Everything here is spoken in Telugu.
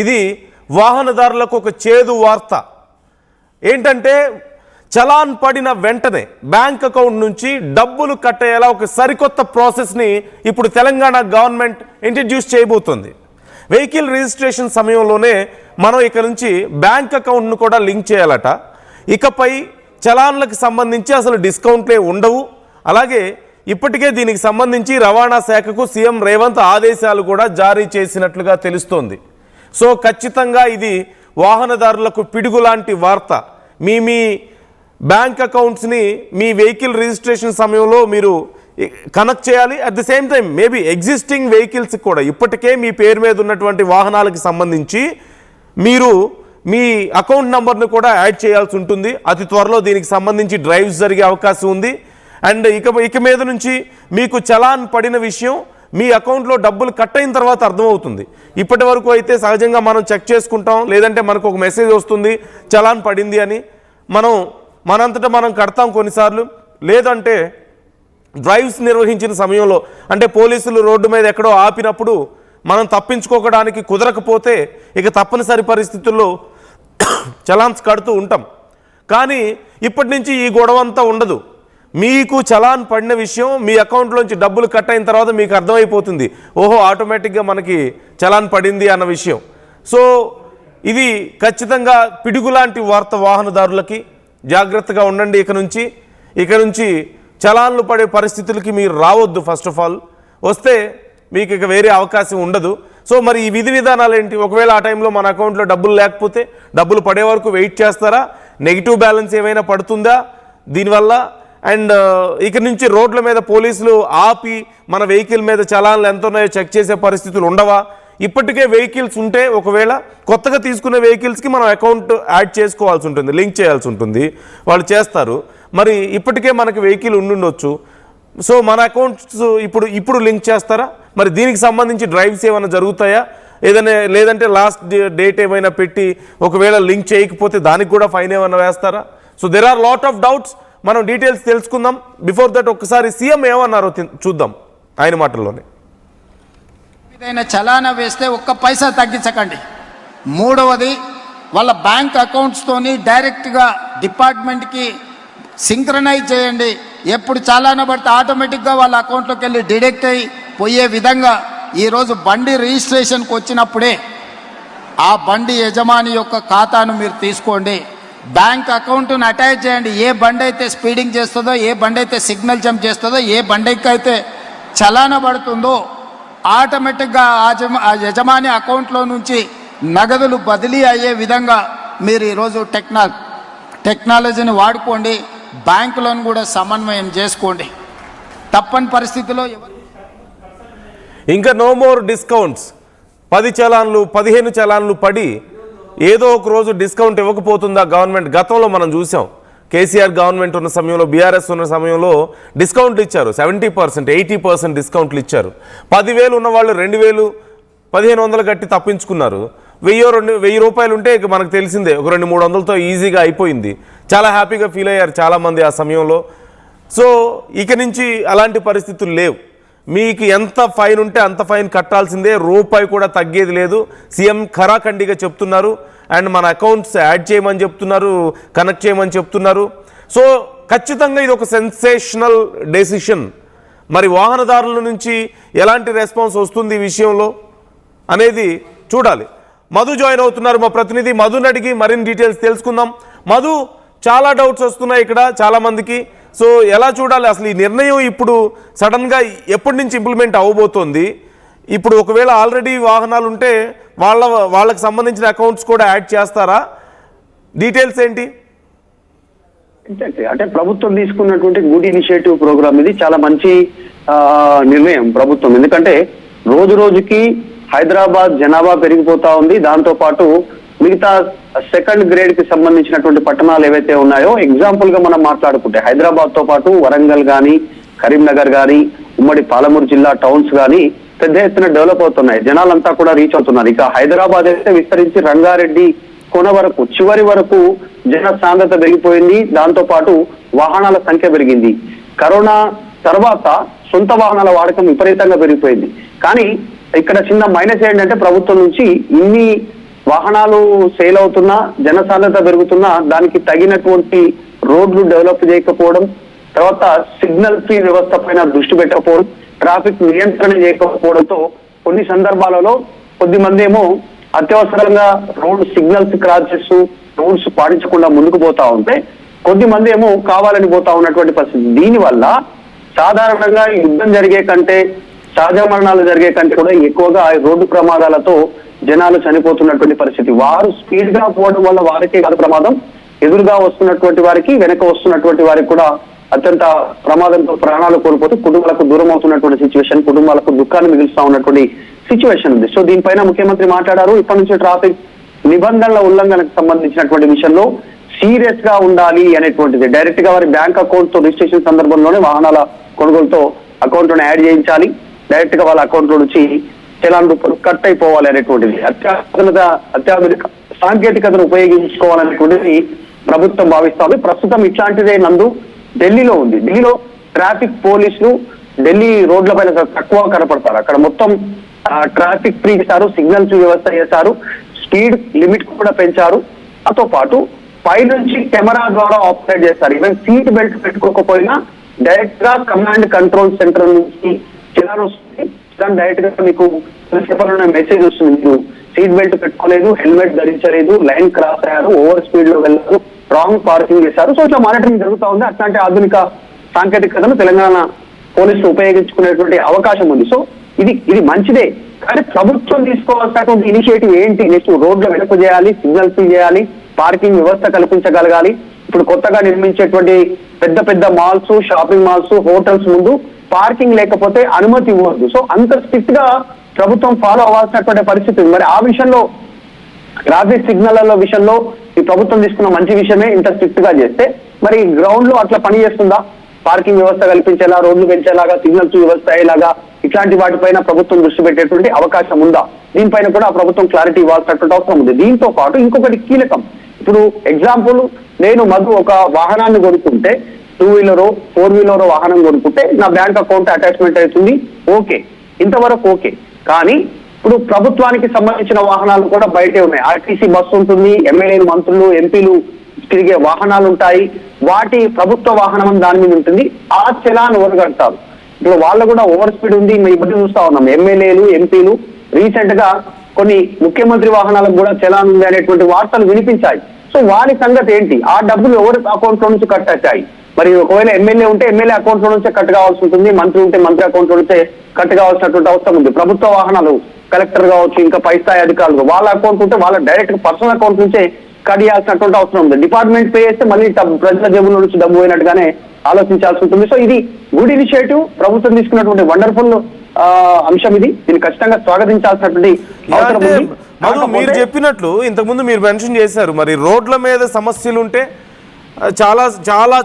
ఇది వాహనదారులకు ఒక చేదు వార్త. ఏంటంటే చలాన్ పడిన వెంటనే బ్యాంక్ అకౌంట్ నుంచి డబ్బులు కట్టేలా ఒక సరికొత్త ప్రాసెస్ని ఇప్పుడు తెలంగాణ గవర్నమెంట్ ఇంట్రడ్యూస్ చేయబోతుంది. వెహికల్ రిజిస్ట్రేషన్ సమయంలోనే మనం ఇక నుంచి బ్యాంక్ అకౌంట్ను కూడా లింక్ చేయాలట. ఇకపై చలాన్లకు సంబంధించి అసలు డిస్కౌంట్లే ఉండవు. అలాగే ఇప్పటికే దీనికి సంబంధించి రవాణా శాఖకు సీఎం రేవంత్ ఆదేశాలు కూడా జారీ చేసినట్లుగా తెలుస్తోంది. సో ఖచ్చితంగా ఇది వాహనదారులకు పిడుగులాంటి వార్త. మీ బ్యాంక్ అకౌంట్స్ని మీ వెహికల్ రిజిస్ట్రేషన్ సమయంలో మీరు కనెక్ట్ చేయాలి. At the same time maybe existing vehicles కూడా ఇప్పటికే మీ పేరు మీద ఉన్నటువంటి వాహనాలకు సంబంధించి మీరు మీ అకౌంట్ నెంబర్ను కూడా యాడ్ చేయాల్సి ఉంటుంది. అతి త్వరలో దీనికి సంబంధించి డ్రైవ్స్ జరిగే అవకాశం ఉంది. అండ్ ఇక మీద నుంచి మీకు చలాన్ పడిన విషయం మీ అకౌంట్లో డబ్బులు కట్ అయిన తర్వాత అర్థమవుతుంది. ఇప్పటి వరకు అయితే సహజంగా మనం చెక్ చేసుకుంటాం, లేదంటే మనకు ఒక మెసేజ్ వస్తుంది చలాన్ పడింది అని, మనంతటా మనం కడతాం కొన్నిసార్లు. లేదంటే డ్రైవ్స్ నిర్వహించిన సమయంలో అంటే పోలీసులు రోడ్డు మీద ఎక్కడో ఆపినప్పుడు మనం తప్పించుకోవడానికి కుదరకపోతే ఇక తప్పనిసరి పరిస్థితుల్లో చలాన్స్ కడుతూ ఉంటాం. కానీ ఇప్పటి నుంచి ఈ గొడవంతా ఉండదు. మీకు చలాన్ పడిన విషయం మీ అకౌంట్లోంచి డబ్బులు కట్ అయిన తర్వాత మీకు అర్థమైపోతుంది, ఓహో ఆటోమేటిక్గా మనకి చలాన్ పడింది అన్న విషయం. సో ఇది ఖచ్చితంగా పిడుగులాంటి వార్త వాహనదారులకి. జాగ్రత్తగా ఉండండి. ఇక నుంచి చలాన్లు పడే పరిస్థితులకి మీరు రావద్దు. ఫస్ట్ ఆఫ్ ఆల్ వస్తే మీకు ఇక వేరే అవకాశం ఉండదు. సో మరి ఈ విధి విధానాలు ఏంటి? ఒకవేళ ఆ టైంలో మన అకౌంట్లో డబ్బులు లేకపోతే డబ్బులు పడే వరకు వెయిట్ చేస్తారా? నెగిటివ్ బ్యాలెన్స్ ఏమైనా పడుతుందా దీనివల్ల? అండ్ ఇక నుంచి రోడ్ల మీద పోలీసులు ఆపి మన వెహికల్ మీద చలాన్లు ఎంత ఉన్నాయో చెక్ చేసే పరిస్థితులు ఉండవా? ఇప్పటికే వెహికల్స్ ఉంటే ఒకవేళ కొత్తగా తీసుకునే వెహికల్స్కి మనం అకౌంట్ యాడ్ చేసుకోవాల్సి ఉంటుంది, లింక్ చేయాల్సి ఉంటుంది. వాళ్ళు చేస్తారు. మరి ఇప్పటికే మనకి వెహికల్ ఉండుండొచ్చు. సో మన అకౌంట్స్ ఇప్పుడు లింక్ చేస్తారా? మరి దీనికి సంబంధించి డ్రైవ్స్ ఏమైనా జరుగుతాయా? లేదంటే లాస్ట్ డేట్ ఏమైనా పెట్టి ఒకవేళ లింక్ చేయకపోతే దానికి కూడా ఫైన్ ఏమైనా వేస్తారా? So there are lot of doubts. మనం డీటెయిల్స్ తెలుసుకుందాం. బిఫోర్ దట్ ఒక్కసారి సీఎం ఏమన్నారో చూద్దాం ఆయన మాటల్లోనే. ఏదైనా చలానా వేస్తే ఒక్క పైసా తగ్గించకండి. మూడవది, వాళ్ళ బ్యాంక్ అకౌంట్స్తోని డైరెక్ట్గా డిపార్ట్మెంట్కి సింక్రనైజ్ చేయండి. ఎప్పుడు చలానా పడితే ఆటోమేటిక్గా వాళ్ళ అకౌంట్లోకి వెళ్ళి డిడక్ట్ అయ్యి పోయే విధంగా ఈరోజు బండి రిజిస్ట్రేషన్కి వచ్చినప్పుడే ఆ బండి యజమాని యొక్క ఖాతాను మీరు తీసుకోండి. బ్యాంక్ అకౌంట్ను అటాచ్ చేయండి. ఏ బండి అయితే స్పీడింగ్ చేస్తుందో, ఏ బండి అయితే సిగ్నల్ జంప్ చేస్తుందో, ఏ బండికి అయితే చలానా పడుతుందో ఆటోమేటిక్గా ఆ యజమాని అకౌంట్లో నుంచి నగదులు బదిలీ అయ్యే విధంగా మీరు ఈరోజు టెక్నాలజీని వాడుకోండి. బ్యాంకులను కూడా సమన్వయం చేసుకోండి. తప్పని పరిస్థితిలో ఇంకా నో మోర్ డిస్కౌంట్స్. 10 చలాన్లు 15 చలాన్లు పడి ఏదో ఒక రోజు డిస్కౌంట్ ఇవ్వకపోతుందా గవర్నమెంట్? గతంలో మనం చూసాం. కేసీఆర్ గవర్నమెంట్ ఉన్న సమయంలో, బీఆర్ఎస్ ఉన్న సమయంలో డిస్కౌంట్లు ఇచ్చారు. 70%, 80% డిస్కౌంట్లు ఇచ్చారు. 10,000 ఉన్నవాళ్ళు 2,000, 1,500 కట్టి తప్పించుకున్నారు. 1,000 రూపాయలు ఉంటే ఇక మనకు తెలిసిందే, ఒక 200-300తో ఈజీగా అయిపోయింది. చాలా హ్యాపీగా ఫీల్ అయ్యారు చాలామంది ఆ సమయంలో. సో ఇక నుంచి అలాంటి పరిస్థితులు లేవు. మీకు ఎంత ఫైన్ ఉంటే అంత ఫైన్ కట్టాల్సిందే, రూపాయి కూడా తగ్గేది లేదు. సీఎం ఖరాఖండిగా చెప్తున్నారు. అండ్ మన అకౌంట్స్ యాడ్ చేయమని చెప్తున్నారు, కనెక్ట్ చేయమని చెప్తున్నారు. సో ఖచ్చితంగా ఇది ఒక సెన్సేషనల్ డెసిషన్. మరి వాహనదారుల నుంచి ఎలాంటి రెస్పాన్స్ వస్తుంది ఈ విషయంలో అనేది చూడాలి. మధు జాయిన్ అవుతున్నారు, మా ప్రతినిధి. మధుని అడిగి మరిన్ని డీటెయిల్స్ తెలుసుకుందాం. మధు, చాలా డౌట్స్ వస్తున్నాయి ఇక్కడ చాలామందికి. సో ఎలా చూడాలి అసలు ఈ నిర్ణయం? ఇప్పుడు సడన్గా ఎప్పటి నుంచి ఇంప్లిమెంట్ అవ్వబోతోంది? ఇప్పుడు ఒకవేళ ఆల్రెడీ వాహనాలు ఉంటే వాళ్ళకి సంబంధించిన అకౌంట్స్ కూడా యాడ్ చేస్తారా? డీటెయిల్స్ ఏంటి? అంటే ప్రభుత్వం తీసుకున్నటువంటి గుడ్ ఇనిషియేటివ్ ప్రోగ్రామ్ ఇది. చాలా మంచి నిర్ణయం ప్రభుత్వం. ఎందుకంటే రోజు రోజుకి హైదరాబాద్ జనాభా పెరిగిపోతా ఉంది. దాంతో పాటు మిగతా సెకండ్ గ్రేడ్ కి సంబంధించినటువంటి పట్టణాలు ఏవైతే ఉన్నాయో, ఎగ్జాంపుల్ గా మనం మాట్లాడుకుంటే హైదరాబాద్ తో పాటు వరంగల్ గాని, కరీంనగర్ గాని, ఉమ్మడి పాలమూరు జిల్లా టౌన్స్ గాని పెద్ద ఎత్తున డెవలప్ అవుతున్నాయి. జనాలంతా కూడా రీచ్ అవుతున్నారు. ఇక హైదరాబాద్ అయితే విస్తరించి రంగారెడ్డి కొన వరకు చివరి వరకు జన సాంద్రత పెరిగిపోయింది. దాంతో పాటు వాహనాల సంఖ్య పెరిగింది. కరోనా తర్వాత సొంత వాహనాల వాడకం విపరీతంగా పెరిగిపోయింది. కానీ ఇక్కడ చిన్న మైనస్ ఏంటంటే ప్రభుత్వం నుంచి ఇన్ని వాహనాలు సేల్ అవుతున్నా, జనసాంద్రత పెరుగుతున్నా దానికి తగినటువంటి రోడ్లు డెవలప్ చేయకపోవడం, తర్వాత సిగ్నల్ ఫ్రీ వ్యవస్థ పైన దృష్టి పెట్టకపోవడం, ట్రాఫిక్ నియంత్రణ చేయకపోవడంతో కొన్ని సందర్భాలలో కొద్దిమంది ఏమో అత్యవసరంగా రోడ్ సిగ్నల్స్ క్రాస్ చేస్తూ రూల్స్ పాటించకుండా ముందుకు పోతా ఉంటే, కొద్దిమంది ఏమో కావాలని పోతా ఉన్నటువంటి పరిస్థితి. దీనివల్ల సాధారణంగా యుద్ధం జరిగే కంటే, సహజ మరణాలు జరిగే కంటే కూడా ఎక్కువగా రోడ్డు ప్రమాదాలతో జనాలు చనిపోతున్నటువంటి పరిస్థితి. వారు స్పీడ్ గా పోవడం వల్ల వారికే కాదు ప్రమాదం, ఎదురుగా వస్తున్నటువంటి వారికి, వెనక వస్తున్నటువంటి వారికి కూడా అత్యంత ప్రమాదంతో ప్రాణాలు కోల్పోతూ కుటుంబాలకు దూరం అవుతున్నటువంటి సిచ్యువేషన్, కుటుంబాలకు దుఃఖాన్ని మిగులుస్తా ఉన్నటువంటి సిచ్యువేషన్ ఉంది. సో దీనిపైన ముఖ్యమంత్రి మాట్లాడారు. ఇప్పటి నుంచి ట్రాఫిక్ నిబంధనల ఉల్లంఘనకు సంబంధించినటువంటి విషయంలో సీరియస్ గా ఉండాలి అనేటువంటిది. డైరెక్ట్ గా వారి బ్యాంక్ అకౌంట్ తో రిజిస్ట్రేషన్ సందర్భంలోనే వాహనాల కొనుగోలుతో అకౌంట్ లోనే యాడ్ చేయించాలి, డైరెక్ట్ గా వాళ్ళ అకౌంట్ లో నుంచి చలాన్ రూపాయలు కట్ అయిపోవాలి అనేటువంటిది. అత్యాధునిక సాంకేతికతను ఉపయోగించుకోవాలనేటువంటిది ప్రభుత్వం భావిస్తోంది. ప్రస్తుతం ఇట్లాంటిదే నందు ఢిల్లీలో ఉంది. ఢిల్లీలో ట్రాఫిక్ పోలీసులు ఢిల్లీ రోడ్ల పైన తక్కువ కనపడతారు. అక్కడ మొత్తం ట్రాఫిక్ ఫ్రీ చేశారు, సిగ్నల్స్ వ్యవస్థ చేశారు, స్పీడ్ లిమిట్ కూడా పెంచారు. దాంతో పాటు పైనుంచి కెమెరా ద్వారా ఆపరేట్ చేస్తారు. ఈవెన్ సీట్ బెల్ట్ పెట్టుకోకపోయినా డైరెక్ట్ గా కమాండ్ కంట్రోల్ సెంటర్ నుంచి చలాన్ వస్తుంది. డైరెక్ట్ గా మీకు మెసేజ్ వస్తుంది, మీరు సీట్ బెల్ట్ పెట్టుకోలేదు, హెల్మెట్ ధరించలేదు, లైన్ క్రాస్ అయ్యారు, ఓవర్ స్పీడ్ లో వెళ్ళారు, రాంగ్ పార్కింగ్ చేశారు. సో ఇట్లా మానిటరింగ్ జరుగుతూ ఉంది. అట్లాంటి ఆధునిక సాంకేతికతను తెలంగాణ పోలీసులు ఉపయోగించుకునేటువంటి అవకాశం ఉంది. సో ఇది మంచిదే, కానీ ప్రభుత్వం తీసుకోవాల్సినటువంటి ఇనిషియేటివ్ ఏంటి? నెక్స్ట్ రోడ్ల వెనుక చేయాలి, సిగ్నల్ ఫీ చేయాలి, పార్కింగ్ వ్యవస్థ కల్పించగలగాలి. ఇప్పుడు కొత్తగా నిర్మించేటువంటి పెద్ద పెద్ద మాల్స్, షాపింగ్ మాల్స్, హోటల్స్ ముందు పార్కింగ్ లేకపోతే అనుమతి ఇవ్వద్దు. సో అంత స్ట్రిక్ట్ గా ప్రభుత్వం ఫాలో అవ్వాల్సినటువంటి పరిస్థితి ఉంది. మరి ఆ విషయంలో, ట్రాఫిక్ సిగ్నల్ విషయంలో ఈ ప్రభుత్వం తీసుకున్న మంచి విషయమే. ఇంత స్ట్రిక్ట్ గా చేస్తే మరి గ్రౌండ్ లో అట్లా పని చేస్తుందా? పార్కింగ్ వ్యవస్థ కల్పించేలా, రోడ్లు పెంచేలాగా, సిగ్నల్స్ వ్యవస్థ అయ్యేలాగా ఇట్లాంటి వాటిపైన ప్రభుత్వం దృష్టి పెట్టేటువంటి అవకాశం ఉందా? దీనిపైన కూడా ప్రభుత్వం క్లారిటీ ఇవ్వాల్సినటువంటి అవసరం ఉంది. దీంతో పాటు ఇంకొకటి కీలకం. ఇప్పుడు ఎగ్జాంపుల్, నేను మధు ఒక వాహనాన్ని కొనుక్కుంటే, 2 వీలరో 4 వీలరో వాహనం కొనుక్కుంటే నా బ్యాంక్ అకౌంట్ అటాచ్మెంట్ అవుతుంది, ఓకే, ఇంతవరకు ఓకే. కానీ ఇప్పుడు ప్రభుత్వానికి సంబంధించిన వాహనాలు కూడా బయటే ఉన్నాయి. ఆర్టీసీ బస్సు ఉంటుంది, ఎమ్మెల్యేలు, మంత్రులు, ఎంపీలు తిరిగే వాహనాలు ఉంటాయి, వాటి ప్రభుత్వ వాహనం దాని మీద ఉంటుంది. ఆ చలాన్ ఎవరు కడతారు? ఇప్పుడు వాళ్ళు కూడా ఓవర్ స్పీడ్ ఉంది, మేము ఇప్పటి చూస్తా ఉన్నాం. ఎమ్మెల్యేలు, ఎంపీలు రీసెంట్ గా కొన్ని ముఖ్యమంత్రి వాహనాలకు కూడా చలాన్ ఉంది అనేటువంటి వార్తలు వినిపించాయి. సో వారి సంగతి ఏంటి? ఆ డబ్బులు ఎవరి అకౌంట్ లో నుంచి కట్ అవుతాయి? మరి ఒకవేళ ఎమ్మెల్యే ఉంటే ఎమ్మెల్యే అకౌంట్ లో నుంచే కట్ కావాల్సి ఉంటుంది, మంత్రి ఉంటే మంత్రి అకౌంట్ లో నుంచే కట్ కావాల్సినటువంటి అవసరం ఉంది. ప్రభుత్వ వాహనాలు, కలెక్టర్ కావచ్చు, ఇంకా పై స్థాయి అధికారులు, వాళ్ళ అకౌంట్ ఉంటే వాళ్ళ డైరెక్ట్ పర్సనల్ అకౌంట్ నుంచే కట్ చేయాల్సినటువంటి అవసరం ఉంది. డిపార్ట్మెంట్ పే చేస్తే మళ్ళీ ప్రజల జేబుల నుంచి డబ్బు పోయినట్టుగానే ఆలోచించాల్సి ఉంటుంది. సో ఇది గుడ్ ఇనిషియేటివ్, ప్రభుత్వం తీసుకున్నటువంటి వండర్ఫుల్ అంశం ఇది. దీన్ని ఖచ్చితంగా స్వాగతించాల్సినటువంటి అవసరం ఉంది. మీరు చెప్పినట్లు ఇంతకుముందు మీరు మెన్షన్ చేశారు, మరి రోడ్ల మీద సమస్యలు ఉంటే చాలా చాలా